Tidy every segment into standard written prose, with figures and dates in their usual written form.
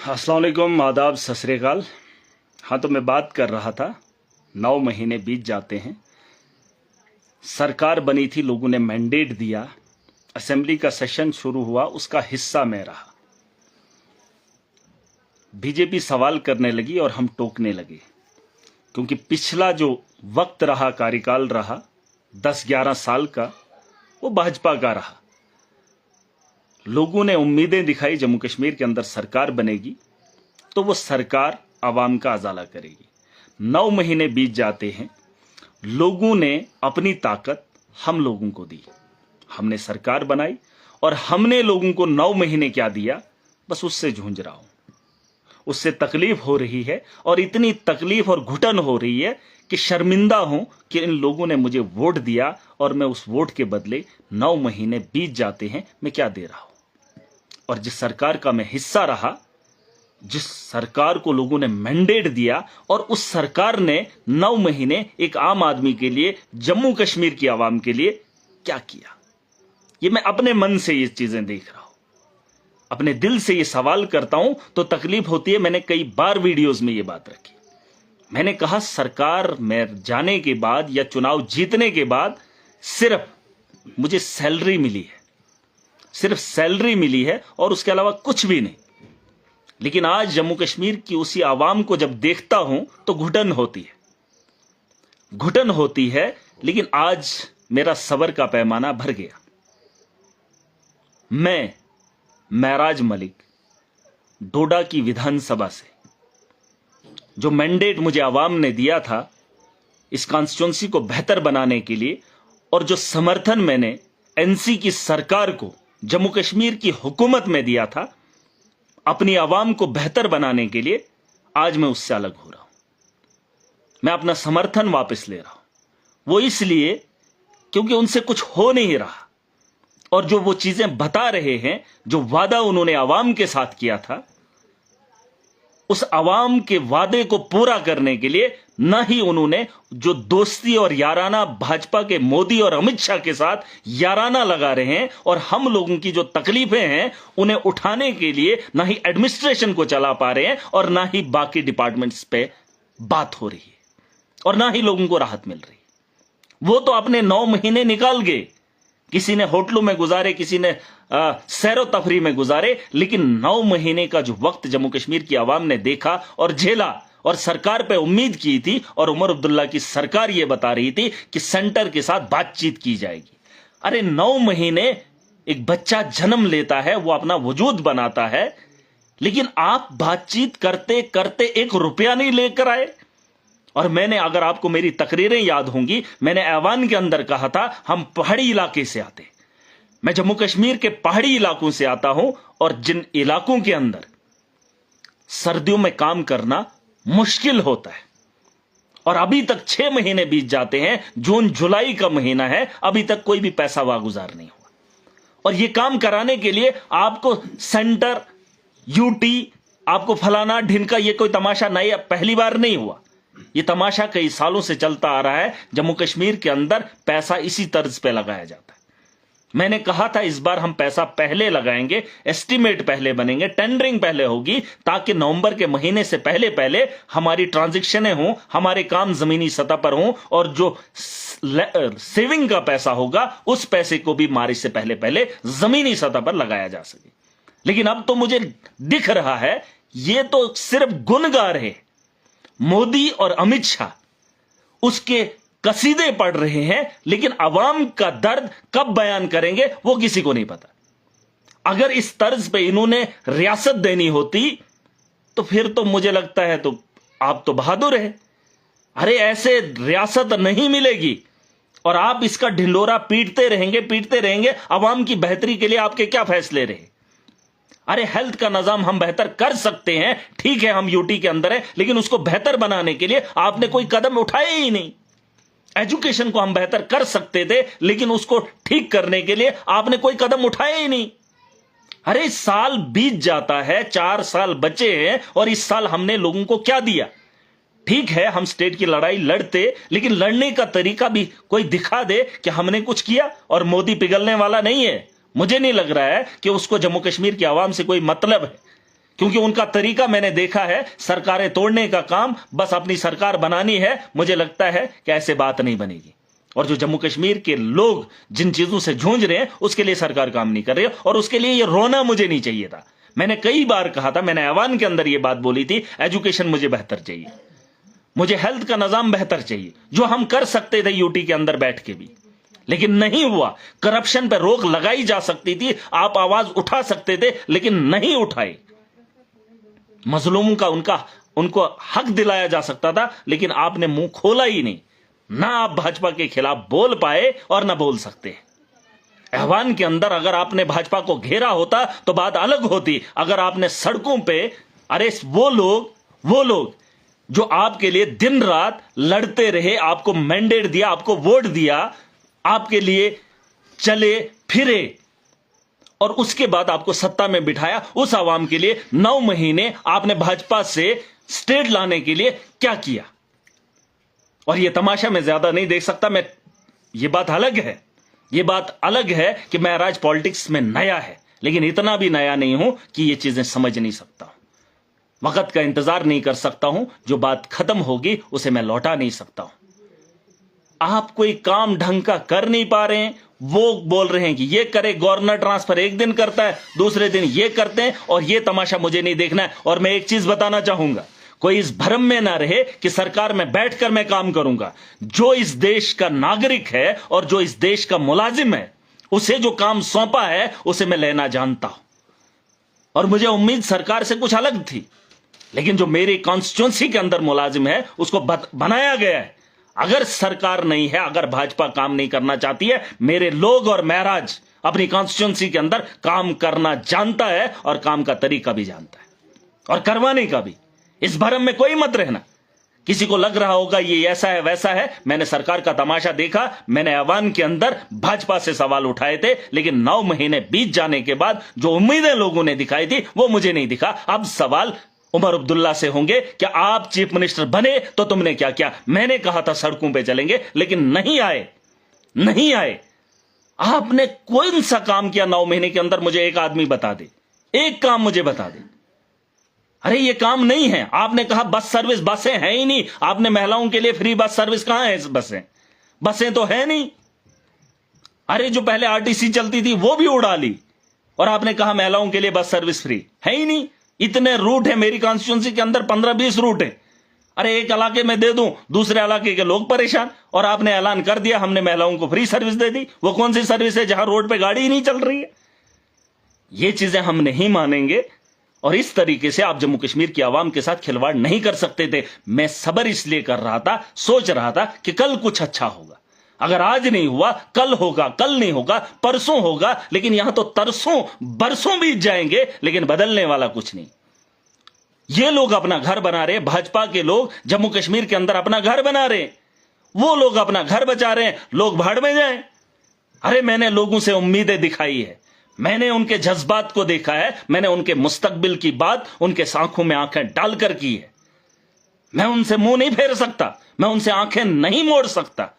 अस्सलाम वालेकुम, आदाब, सत श्री अकाल। हाँ, तो मैं बात कर रहा था 9 महीने बीत जाते हैं, सरकार बनी थी, लोगों ने मैंडेट दिया, असेंबली का सेशन शुरू हुआ, उसका हिस्सा मैं रहा। बीजेपी सवाल करने लगी और हम टोकने लगे, क्योंकि पिछला जो वक्त रहा, कार्यकाल रहा 10-11 साल का, वो भाजपा का रहा। लोगों ने उम्मीदें दिखाई जम्मू कश्मीर के अंदर सरकार बनेगी तो वो सरकार आवाम का अजाला करेगी। 9 महीने बीत जाते हैं, लोगों ने अपनी ताकत हम लोगों को दी, हमने सरकार बनाई और हमने लोगों को 9 महीने क्या दिया, बस उससे जूझ रहा हूं, उससे तकलीफ हो रही है और इतनी तकलीफ और घुटन हो रही है कि शर्मिंदा हूं कि इन लोगों ने मुझे वोट दिया और मैं उस वोट के बदले 9 महीने बीत जाते हैं, मैं क्या दे रहा हूं। और जिस सरकार का मैं हिस्सा रहा, जिस सरकार को लोगों ने मैंडेट दिया, और उस सरकार ने 9 महीने एक आम आदमी के लिए, जम्मू कश्मीर की आवाम के लिए क्या किया, ये मैं अपने मन से ये चीजें देख रहा हूं, अपने दिल से ये सवाल करता हूं तो तकलीफ होती है। मैंने कई बार वीडियोस में ये बात रखी, मैंने कहा सरकार में जाने के बाद या चुनाव जीतने के बाद सिर्फ मुझे सैलरी मिली है, सिर्फ सैलरी मिली है और उसके अलावा कुछ भी नहीं। लेकिन आज जम्मू कश्मीर की उसी आवाम को जब देखता हूं तो घुटन होती है, घुटन होती है। लेकिन आज मेरा सब्र का पैमाना भर गया। मैं महराज मलिक, डोडा की विधानसभा से, जो मैंडेट मुझे आवाम ने दिया था इस कॉन्स्टिट्यूंसी को बेहतर बनाने के लिए, और जो समर्थन मैंने एनसी की सरकार को, जम्मू कश्मीर की हुकूमत में दिया था अपनी आवाम को बेहतर बनाने के लिए, आज मैं उससे अलग हो रहा हूं। मैं अपना समर्थन वापस ले रहा हूं, वो इसलिए क्योंकि उनसे कुछ हो नहीं रहा, और जो वो चीजें बता रहे हैं, जो वादा उन्होंने आवाम के साथ किया था, उस आवाम के वादे को पूरा करने के लिए न ही उन्होंने जो दोस्ती और याराना भाजपा के मोदी और अमित शाह के साथ याराना लगा रहे हैं, और हम लोगों की जो तकलीफें हैं उन्हें उठाने के लिए ना ही एडमिनिस्ट्रेशन को चला पा रहे हैं और ना ही बाकी डिपार्टमेंट्स पे बात हो रही है और ना ही लोगों को राहत मिल रही है। वो तो अपने 9 महीने निकाल गए, किसी ने होटलों में गुजारे, किसी ने सैरो तफरी में गुजारे, लेकिन 9 महीने का जो वक्त जम्मू कश्मीर की आवाम ने देखा और झेला, और सरकार पे उम्मीद की थी, और उमर अब्दुल्ला की सरकार यह बता रही थी कि सेंटर के साथ बातचीत की जाएगी। अरे 9 महीने एक बच्चा जन्म लेता है, वो अपना वजूद बनाता है, लेकिन आप बातचीत करते करते 1 रुपया नहीं लेकर आए। और मैंने, अगर आपको मेरी तकरीरें याद होंगी, मैंने ऐवान के अंदर कहा था हम पहाड़ी इलाके से आते, मैं जम्मू कश्मीर के पहाड़ी इलाकों से आता हूं, और जिन इलाकों के अंदर सर्दियों में काम करना मुश्किल होता है, और अभी तक 6 महीने बीत जाते हैं, जून जुलाई का महीना है, अभी तक कोई भी पैसा वागुजार नहीं हुआ। और यह काम कराने के लिए आपको सेंटर, यूटी, आपको फलाना ढिनका, यह कोई तमाशा नहीं, पहली बार नहीं हुआ, यह तमाशा कई सालों से चलता आ रहा है। जम्मू कश्मीर के अंदर पैसा इसी तर्ज पे लगाया जाता है। मैंने कहा था इस बार हम पैसा पहले लगाएंगे, एस्टीमेट पहले बनेंगे, टेंडरिंग पहले होगी, ताकि नवंबर के महीने से पहले पहले हमारी ट्रांजैक्शनें हों, हमारे काम जमीनी सतह पर हों, और जो सेविंग का पैसा होगा उस पैसे को भी मार्च से पहले पहले जमीनी सतह पर लगाया जा सके। लेकिन अब तो मुझे दिख रहा है ये तो सिर्फ गुण गा रहे, मोदी और अमित शाह उसके कसीदे पढ़ रहे हैं, लेकिन अवाम का दर्द कब बयान करेंगे वो किसी को नहीं पता। अगर इस तर्ज पे इन्होंने रियासत देनी होती तो फिर तो मुझे लगता है तो आप तो बहादुर है। अरे ऐसे रियासत नहीं मिलेगी, और आप इसका ढिंडोरा पीटते रहेंगे। अवाम की बेहतरी के लिए आपके क्या फैसले रहे? अरे हेल्थ का निजाम हम बेहतर कर सकते हैं, ठीक है, हम यूटी के अंदर है, लेकिन उसको बेहतर बनाने के लिए आपने कोई कदम उठाए ही नहीं। एजुकेशन को हम बेहतर कर सकते थे, लेकिन उसको ठीक करने के लिए आपने कोई कदम उठाए ही नहीं। अरे साल बीत जाता है, 4 साल बचे हैं, और इस साल हमने लोगों को क्या दिया? ठीक है, हम स्टेट की लड़ाई लड़ते, लेकिन लड़ने का तरीका भी कोई दिखा दे कि हमने कुछ किया। और मोदी पिघलने वाला नहीं है, मुझे नहीं लग रहा है कि उसको जम्मू कश्मीर की आवाम से कोई मतलब है। क्योंकि उनका तरीका मैंने देखा है, सरकारें तोड़ने का काम, बस अपनी सरकार बनानी है। मुझे लगता है कि ऐसे बात नहीं बनेगी। और जो जम्मू कश्मीर के लोग जिन चीजों से जूझ रहे हैं उसके लिए सरकार काम नहीं कर रही है, और उसके लिए ये रोना मुझे नहीं चाहिए था। मैंने कई बार कहा था, मैंने ऐवान के अंदर ये बात बोली थी, एजुकेशन मुझे बेहतर चाहिए, मुझे हेल्थ का निजाम बेहतर चाहिए, जो हम कर सकते थे यूटी के अंदर बैठ के भी, लेकिन नहीं हुआ। करप्शन पर रोक लगाई जा सकती थी, आप आवाज उठा सकते थे, लेकिन नहीं उठाए। मजलूमों का उनको हक दिलाया जा सकता था, लेकिन आपने मुंह खोला ही नहीं। ना आप भाजपा के खिलाफ बोल पाए और ना बोल सकते। ऐवान के अंदर अगर आपने भाजपा को घेरा होता तो बात अलग होती। अगर आपने सड़कों पे, अरे वो लोग जो आपके लिए दिन रात लड़ते रहे, आपको मैंडेट दिया, आपको वोट दिया, आपके लिए चले फिरे, और उसके बाद आपको सत्ता में बिठाया, उस आवाम के लिए 9 महीने आपने भाजपा से स्टेट लाने के लिए क्या किया? और ये तमाशा मैं ज्यादा नहीं देख सकता। ये बात अलग है कि महराज पॉलिटिक्स में नया है, लेकिन इतना भी नया नहीं हूं कि ये चीजें समझ नहीं सकता हूं। वक्त का इंतजार नहीं कर सकता हूं। जो बात खत्म होगी उसे मैं लौटा नहीं सकता हूं। आप कोई काम ढंग का कर नहीं पा रहे हैं, वो बोल रहे हैं कि ये करे, गवर्नर ट्रांसफर एक दिन करता है, दूसरे दिन ये करते हैं, और ये तमाशा मुझे नहीं देखना है। और मैं एक चीज बताना चाहूंगा, कोई इस भ्रम में ना रहे कि सरकार में बैठकर मैं काम करूंगा। जो इस देश का नागरिक है और जो इस देश का मुलाजिम है, उसे जो काम सौंपा है उसे मैं लेना जानता हूं। और मुझे उम्मीद सरकार से कुछ अलग थी, लेकिन जो मेरी कॉन्स्टिट्यूंसी के अंदर मुलाजिम है उसको बनाया गया है। अगर सरकार नहीं है, अगर भाजपा काम नहीं करना चाहती है, मेरे लोग और महराज अपनी कॉन्स्टिट्यूंसी के अंदर काम करना जानता है, और काम का तरीका भी जानता है, और करवाने का भी। इस भरम में कोई मत रहना। किसी को लग रहा होगा ये ऐसा है वैसा है। मैंने सरकार का तमाशा देखा, मैंने ऐवान के अंदर भाजपा से सवाल उठाए थे, लेकिन 9 महीने बीत जाने के बाद जो उम्मीदें लोगों ने दिखाई थी वो मुझे नहीं दिखा। अब सवाल उमर अब्दुल्ला से होंगे कि आप चीफ मिनिस्टर बने तो तुमने क्या किया? मैंने कहा था सड़कों पे चलेंगे, लेकिन नहीं आए। आपने कौन सा काम किया 9 महीने के अंदर? मुझे एक आदमी बता दे, एक काम मुझे बता दे। अरे ये काम नहीं है। आपने कहा बस सर्विस, बसें हैं ही नहीं। आपने महिलाओं के लिए फ्री बस सर्विस, कहां है बसें तो है नहीं। अरे जो पहले आरटीसी चलती थी वो भी उड़ा ली, और आपने कहा महिलाओं के लिए बस सर्विस फ्री, है ही नहीं। इतने रूट है मेरी कॉन्स्टिट्यूंसी के अंदर, 15-20 रूट है। अरे एक इलाके में दे दूं, दूसरे इलाके के लोग परेशान, और आपने ऐलान कर दिया हमने महिलाओं को फ्री सर्विस दे दी। वो कौन सी सर्विस है जहां रोड पे गाड़ी ही नहीं चल रही है? ये चीजें हम नहीं मानेंगे, और इस तरीके से आप जम्मू कश्मीर की आवाम के साथ खिलवाड़ नहीं कर सकते थे। मैं सब्र इसलिए कर रहा था, सोच रहा था कि कल कुछ अच्छा होगा। अगर आज नहीं हुआ कल होगा, कल नहीं होगा परसों होगा, लेकिन यहां तो तरसों बरसों बीत जाएंगे, लेकिन बदलने वाला कुछ नहीं। ये लोग अपना घर बना रहे, भाजपा के लोग जम्मू कश्मीर के अंदर अपना घर बना रहे, वो लोग अपना घर बचा रहे हैं, लोग भाड़ में जाएं। अरे मैंने लोगों से उम्मीदें दिखाई है, मैंने उनके जज्बात को देखा है, मैंने उनके मुस्तकबिल की बात उनके आंखों में आंखें डालकर की है। मैं उनसे मुंह नहीं फेर सकता, मैं उनसे आंखें नहीं मोड़ सकता।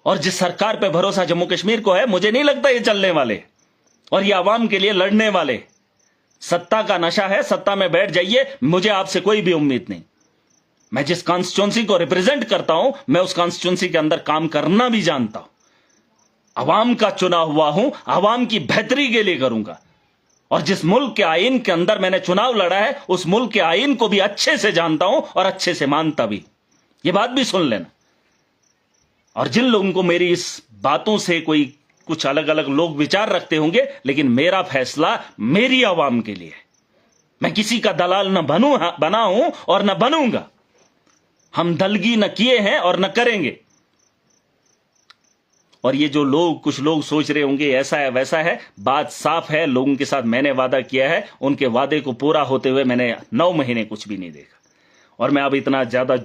और जिस सरकार पे भरोसा जम्मू कश्मीर को है, मुझे नहीं लगता ये चलने वाले और ये आवाम के लिए लड़ने वाले। सत्ता का नशा है, सत्ता में बैठ जाइए, मुझे आपसे कोई भी उम्मीद नहीं। मैं जिस कॉन्स्टिट्यूंसी को रिप्रेजेंट करता हूं, मैं उस कॉन्स्टिट्यूंसी के अंदर काम करना भी जानता हूं। अवाम का चुना हुआ हूं, अवाम की बेहतरी के लिए करूंगा। और जिस मुल्क के आईन के अंदर मैंने चुनाव लड़ा है, उस मुल्क के आईन को भी अच्छे से जानता हूं और अच्छे से मानता भी। ये बात भी सुन लेना। और जिन लोगों को मेरी इस बातों से कोई कुछ अलग अलग लोग विचार रखते होंगे, लेकिन मेरा फैसला मेरी आवाम के लिए है। मैं किसी का दलाल न बना हूं और न बनूंगा। हम दलगी न किए हैं और न करेंगे। और ये जो लोग, कुछ लोग सोच रहे होंगे ऐसा है वैसा है, बात साफ है। लोगों के साथ मैंने वादा किया है, उनके वादे को पूरा होते हुए मैंने 9 महीने कुछ भी नहीं देखा। और मैं अब इतना ज्यादा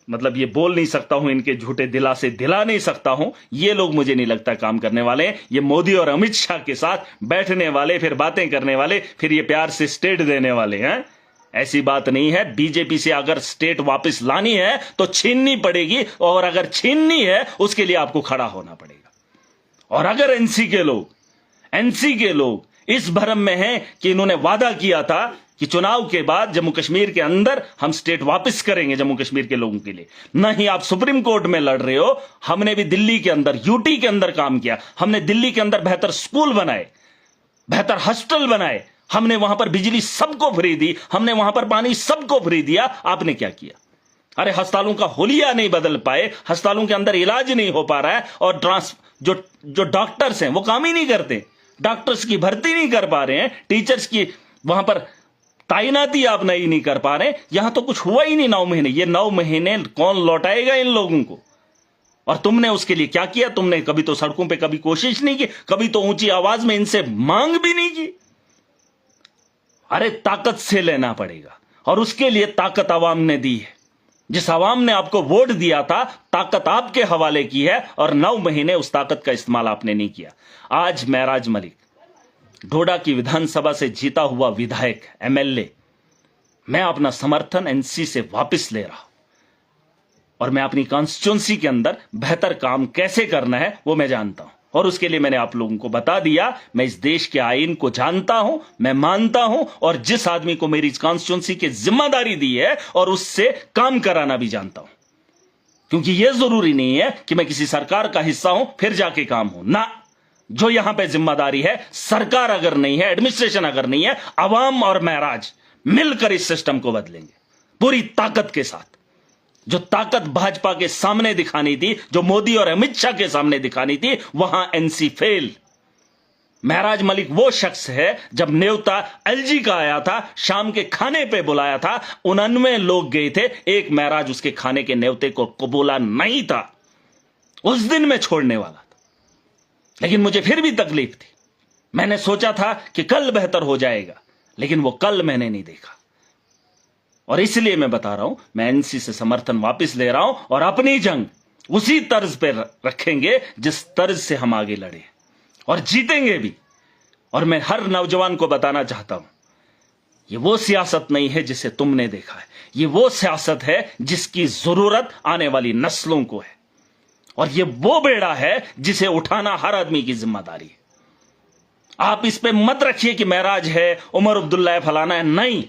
ये बोल नहीं सकता हूं, इनके झूठे दिलासे दिला नहीं सकता हूं। ये लोग मुझे नहीं लगता काम करने वाले हैं। ये मोदी और अमित शाह के साथ बैठने वाले, फिर बातें करने वाले, फिर ये प्यार से स्टेट देने वाले हैं। ऐसी बात नहीं है। बीजेपी से अगर स्टेट वापस लानी है तो छीननी पड़ेगी, और अगर छीननी है उसके लिए आपको खड़ा होना पड़ेगा। और अगर एनसी के लोग इस भ्रम में हैं कि इन्होंने वादा किया था कि चुनाव के बाद जम्मू कश्मीर के अंदर हम स्टेट वापस करेंगे जम्मू कश्मीर के लोगों के लिए। नहीं, आप सुप्रीम कोर्ट में लड़ रहे हो। हमने भी दिल्ली के अंदर, यूटी के अंदर काम किया। हमने दिल्ली के अंदर बेहतर स्कूल बनाए, बेहतर हॉस्टल बनाए, हमने वहां पर बिजली सबको फ्री दी, हमने वहां पर पानी सबको फ्री दिया। आपने क्या किया? अरे अस्पतालों का हुलिया नहीं बदल पाए, अस्पतालों के अंदर इलाज नहीं हो पा रहा है, और जो डॉक्टर्स हैं वो काम ही नहीं करते, डॉक्टर्स की भर्ती नहीं कर पा रहे हैं, टीचर्स की वहां पर तैनाती आप नहीं कर पा रहे। यहां तो कुछ हुआ ही नहीं 9 महीने। ये 9 महीने कौन लौटाएगा इन लोगों को? और तुमने उसके लिए क्या किया? तुमने कभी तो सड़कों पे कभी कोशिश नहीं की, कभी तो ऊंची आवाज में इनसे मांग भी नहीं की। अरे ताकत से लेना पड़ेगा, और उसके लिए ताकत आवाम ने दी है। जिस आवाम ने आपको वोट दिया था, ताकत आपके हवाले की है, और 9 महीने उस ताकत का इस्तेमाल आपने नहीं किया। आज महराज मलिक, डोडा की विधानसभा से जीता हुआ विधायक, एमएलए, मैं अपना समर्थन एनसी से वापस ले रहा हूं, और मैं अपनी कॉन्स्टिट्यूंसी के अंदर बेहतर काम कैसे करना है वो मैं जानता हूं, और उसके लिए मैंने आप लोगों को बता दिया। मैं इस देश के आईन को जानता हूं, मैं मानता हूं, और जिस आदमी को मेरी कॉन्स्टिट्यूंसी की जिम्मेदारी दी है और उससे काम कराना भी जानता हूं। क्योंकि यह जरूरी नहीं है कि मैं किसी सरकार का हिस्सा हूं फिर जाके काम हो ना। जो यहां पे जिम्मेदारी है, सरकार अगर नहीं है, एडमिनिस्ट्रेशन अगर नहीं है, अवाम और महराज मिलकर इस सिस्टम को बदलेंगे पूरी ताकत के साथ। जो ताकत भाजपा के सामने दिखानी थी, जो मोदी और अमित शाह के सामने दिखानी थी, वहां एनसी फेल। महराज मलिक वो शख्स है, जब न्योता एलजी का आया था, शाम के खाने पे बुलाया था, 99 लोग गए थे, एक महराज उसके खाने के न्योते को कबूला नहीं था। उस दिन मैं छोड़ने वाला था, लेकिन मुझे फिर भी तकलीफ थी। मैंने सोचा था कि कल बेहतर हो जाएगा, लेकिन वो कल मैंने नहीं देखा। और इसलिए मैं बता रहा हूं, मैं एनसी से समर्थन वापस ले रहा हूं, और अपनी जंग उसी तर्ज पे रखेंगे जिस तर्ज से हम आगे लड़े, और जीतेंगे भी। और मैं हर नौजवान को बताना चाहता हूं, ये वो सियासत नहीं है जिसे तुमने देखा है, ये वो सियासत है जिसकी जरूरत आने वाली नस्लों को है, और ये वो बेड़ा है जिसे उठाना हर आदमी की जिम्मेदारी है। आप इस पे मत रखिए कि महराज है, उमर अब्दुल्ला है, फलाना है। नहीं,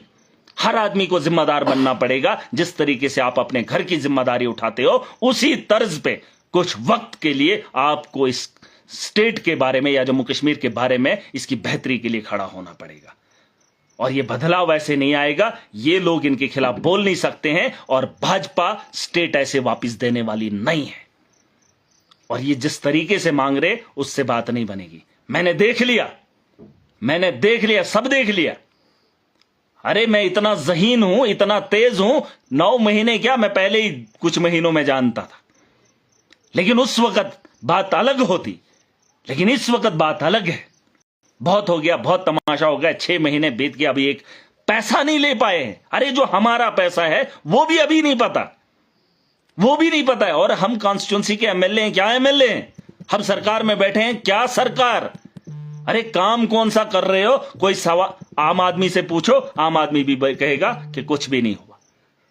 हर आदमी को जिम्मेदार बनना पड़ेगा। जिस तरीके से आप अपने घर की जिम्मेदारी उठाते हो, उसी तर्ज पे कुछ वक्त के लिए आपको इस स्टेट के बारे में या जम्मू कश्मीर के बारे में इसकी बेहतरी के लिए खड़ा होना पड़ेगा। और ये बदलाव ऐसे नहीं आएगा, ये लोग इनके खिलाफ बोल नहीं सकते हैं, और भाजपा स्टेट ऐसे वापस देने वाली नहीं है। और ये जिस तरीके से मांग रहे, उससे बात नहीं बनेगी। मैंने देख लिया, सब देख लिया। अरे मैं इतना ज़हीन हूं, इतना तेज हूं, 9 महीने क्या, मैं पहले ही कुछ महीनों में जानता था। लेकिन उस वक्त बात अलग होती, लेकिन इस वक्त बात अलग है। बहुत हो गया, बहुत तमाशा हो गया, 6 महीने बीत गया, अभी एक पैसा नहीं ले पाए हैं। अरे जो हमारा पैसा है वो भी अभी नहीं पता, वो भी नहीं पता है। और हम कॉन्स्टिट्यूंसी के एमएलए हैं, क्या एमएलए हैं? हम सरकार में बैठे हैं, क्या सरकार? अरे काम कौन सा कर रहे हो? कोई आम आदमी से पूछो, आम आदमी भी कहेगा कि कुछ भी नहीं हुआ।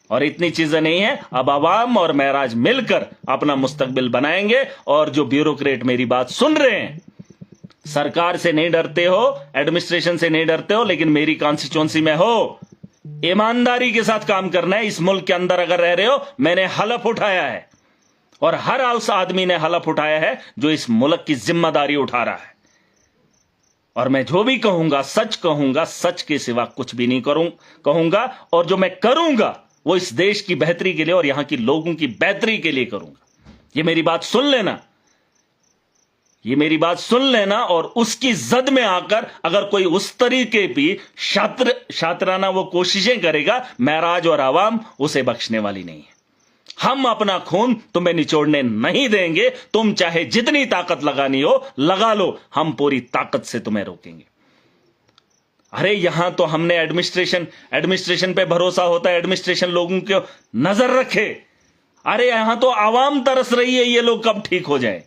और इतनी चीजें नहीं है। अब आवाम और महराज मिलकर अपना मुस्तकबिल बनाएंगे। और जो ब्यूरोक्रेट मेरी बात सुन रहे हैं, सरकार से नहीं डरते हो, एडमिनिस्ट्रेशन से नहीं डरते हो, लेकिन मेरी कॉन्स्टिट्यूंसी में हो, ईमानदारी के साथ काम करना है। इस मुल्क के अंदर अगर रह रहे हो, मैंने हलफ उठाया है, और हर उस आदमी ने हलफ उठाया है जो इस मुल्क की जिम्मेदारी उठा रहा है। और मैं जो भी कहूंगा, सच कहूंगा, सच के सिवा कुछ भी नहीं कहूंगा। और जो मैं करूंगा वो इस देश की बेहतरी के लिए और यहां की लोगों की बेहतरी के लिए करूंगा। ये मेरी बात सुन लेना, ये मेरी बात सुन लेना। और उसकी जद में आकर अगर कोई उस तरीके की शातराना वो कोशिशें करेगा, महराज और आवाम उसे बख्शने वाली नहीं है। हम अपना खून तुम्हें निचोड़ने नहीं देंगे। तुम चाहे जितनी ताकत लगानी हो लगा लो, हम पूरी ताकत से तुम्हें रोकेंगे। अरे यहां तो हमने एडमिनिस्ट्रेशन पे भरोसा होता है, एडमिनिस्ट्रेशन लोगों को नजर रखे। अरे यहां तो आवाम तरस रही है ये लोग कब ठीक हो जाए।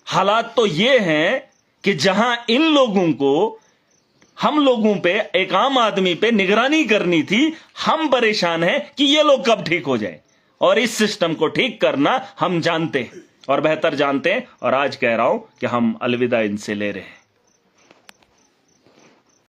हालात तो ये हैं कि जहां इन लोगों को, हम लोगों पे, एक आम आदमी पे निगरानी करनी थी, हम परेशान हैं कि ये लोग कब ठीक हो जाए। और इस सिस्टम को ठीक करना हम जानते हैं और बेहतर जानते हैं। और आज कह रहा हूं कि हम अलविदा इनसे ले रहे हैं।